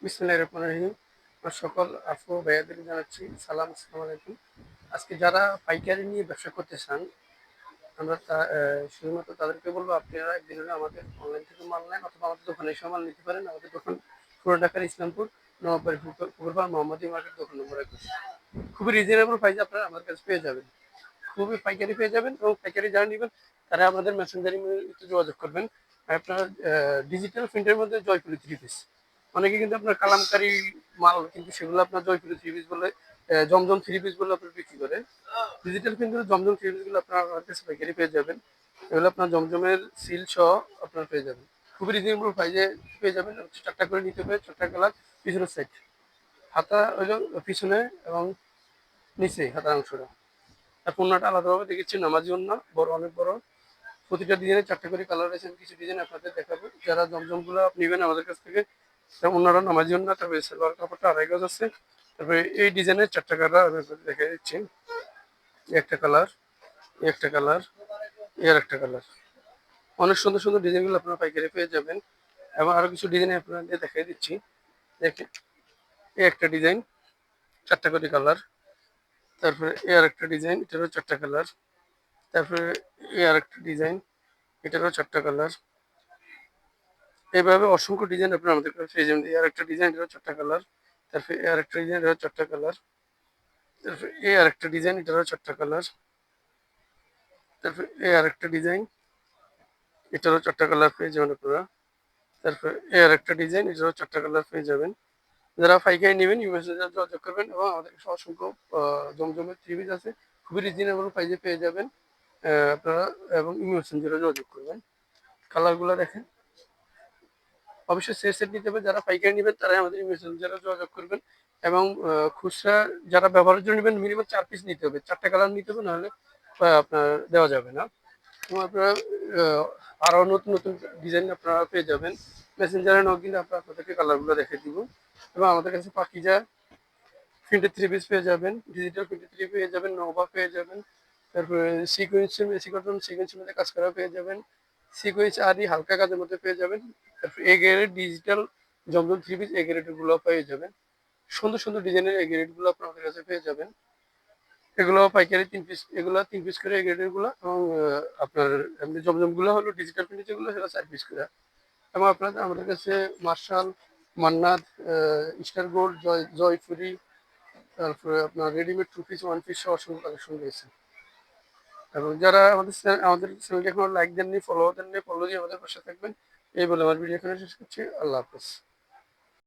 বিসমিল্লাহির রহমানির রহিম। আমার সকল আফু ভাইয়াদের জানাচ্ছি সালাম, আসসালামু আলাইকুম। আজকে যারা পাইকারি নিয়ে ব্যবসা করতে চান, আমরা শুধুমাত্র তাদেরকে বলবো আপনারা একদিন হলে আমাদের অনলাইন থেকে মাল নেন অথবা আমাদের দোকানে এসে মাল নিতে পারেন। আমাদের দোকান পুরান ঢাকার ইসলামপুর নবাববাড়ি পুকুরপাড় মোহাম্মদী মার্কেট দোকান নম্বর 21। খুবই রিজনেবল প্রাইসে আপনারা আমার কাছে পেয়ে যাবেন। খুবই পাইকারি পেয়ে যাবেন এবং পাইকারি যারা নেবেন তারা আমাদের মেসেঞ্জারে একটু যোগাযোগ করবেন। আর আপনার ডিজিটাল প্রিন্টের মধ্যে জয়পুরি 3 পিস, অনেকে কিন্তু আপনার কালামকারী মাল কিন্তু সেগুলো আপনার জয়পুরি 3 পিস বলে, জমজম 3 পিস বলে আপনার বিক্রি করে। ডিজিটাল প্রিন্টের জমজম 3 পিস গুলো আপনার আমার কাছে পাইকারি পেয়ে যাবেন। এগুলো আপনার জমজমের সিল সহ আপনার পেয়ে যাবেন। খুবই রিজনেবল প্রাইসে পেয়ে যাবেন। 4টা করে নিতে হবে, 4টা কালার, পিছনের সাইড হাতা হইলো পিছনে এবং নিচে হাতার অংশটা। আর পণ্যটা আলাদাভাবে দেখেছি নামাজি ওন্না, বড়, অনেক বড়। প্রতিটা ডিজাইনে 4টা করে কালার আছে। কিছু ডিজাইন আপনাদের দেখাবো। যারা জমজমগুলো নেবেন আমাদের কাছ থেকে, ওনারা নামাজি ওন্না, তারপরে সালোয়ার কাপড়টা 2.5 গজ আছে। তারপরে এই ডিজাইনের 4টা কালার আমি আপনাদের দেখে দিচ্ছি। একটা কালার, একটা কালার, এর একটা কালার। অনেক সুন্দর সুন্দর ডিজাইনগুলো আপনারা পাইকারি পেয়ে যাবেন। এবং আরো কিছু ডিজাইন আপনাদের দেখাই দিচ্ছি। দেখেন, এই একটা ডিজাইন, 4টা করে কালার। তারপরে এই আর একটা ডিজাইন, এটারও 4টা কালার। তারপরে এই আর একটা ডিজাইন, এটারও 4টা কালার। এইভাবে অসংখ্য ডিজাইন আপনারা আমাদের কাছে পেয়ে যাবেন। এই আর একটা ডিজাইন, এটারও 4টা কালার। তারপরে এই আর একটা ডিজাইন, এটারও 4টা কালার। তারপরে এই আর একটা ডিজাইন, এটারও 4টা কালার। তারপরে এই আর একটা ডিজাইন, এটারও 4টা কালার পেয়ে যাবেন আপনারা। তারপরে এই আর একটা ডিজাইন, এটারও 4টা কালার পেয়ে যাবেন। যারা পাইকারি নেবেন মেসেঞ্জারে যোগাযোগ করবেন এবং আমাদের কাছে অসংখ্য জমজমের 3 পিস আছে। খুবই রিজনেবল প্রাইসে পেয়ে যাবেন আপনারা। এবং মেসেঞ্জারে যোগাযোগ করবেন। কালারগুলো দেখেন। অবশ্যই সেট সেট নিতে হবে। যারা পাইকারি নেবেন তারাই আমাদের মেসেঞ্জারে যোগাযোগ করবেন। এবং খুচরা যারা ব্যবহারের জন্য নেবেন মিনিমাম 4 পিস নিতে হবে, 4টা কালার নিতে হবে, নাহলে আপনার দেওয়া যাবে না। এবং আপনারা আরও নতুন নতুন ডিজাইন আপনারা পেয়ে যাবেন। মেসেঞ্জারে নক দিলে আমরা আপনাদেরকে কালারগুলো দেখে দিব। এবং আমাদের কাছে পাকিজা প্রিন্টের 3 পিস পেয়ে যাবেন, ডিজিটাল প্রিন্টের 3 পেয়ে যাবেন, নোভা পেয়ে যাবেন। তারপরে সিকোয়েন্সের মধ্যে কাজ করা পেয়ে যাবেন। সিকোয়েন্স আরই হালকা কাজের মধ্যে পেয়ে যাবেন। তারপরে এ গ্রেডের ডিজিটাল জমজম 3 পিস এ গ্রেডের গুলো পেয়ে যাবেন। সুন্দর সুন্দর ডিজাইনের এ গ্রেড গুলো আপনার আমাদের কাছে পেয়ে যাবেন। এগুলো পাইকারি 3 পিস, এগুলো 3 পিস করে এ গ্রেডের গুলো। এবং আপনার এমনি জমজম গুলো হলো ডিজিটাল প্রিন্টের যেগুলো, সেটা 4 পিস করে। এবং আপনাদের আমাদের কাছে মার্শাল, মান্নাত, স্টার গোল্ড, জয়পুরি, তারপরে আপনার রেডিমেড 2 পিস 1 পিস সহ অসংখ্য কালেকশন রয়েছে। এবং যারা আমাদের চ্যানেলটি এখনো লাইক দেননি, ফলো দেননি, ফলো দিয়ে আমাদের পাশে থাকবেন। এই বলে আমার ভিডিও এখানে শেষ করছি। আল্লাহ হাফেজ।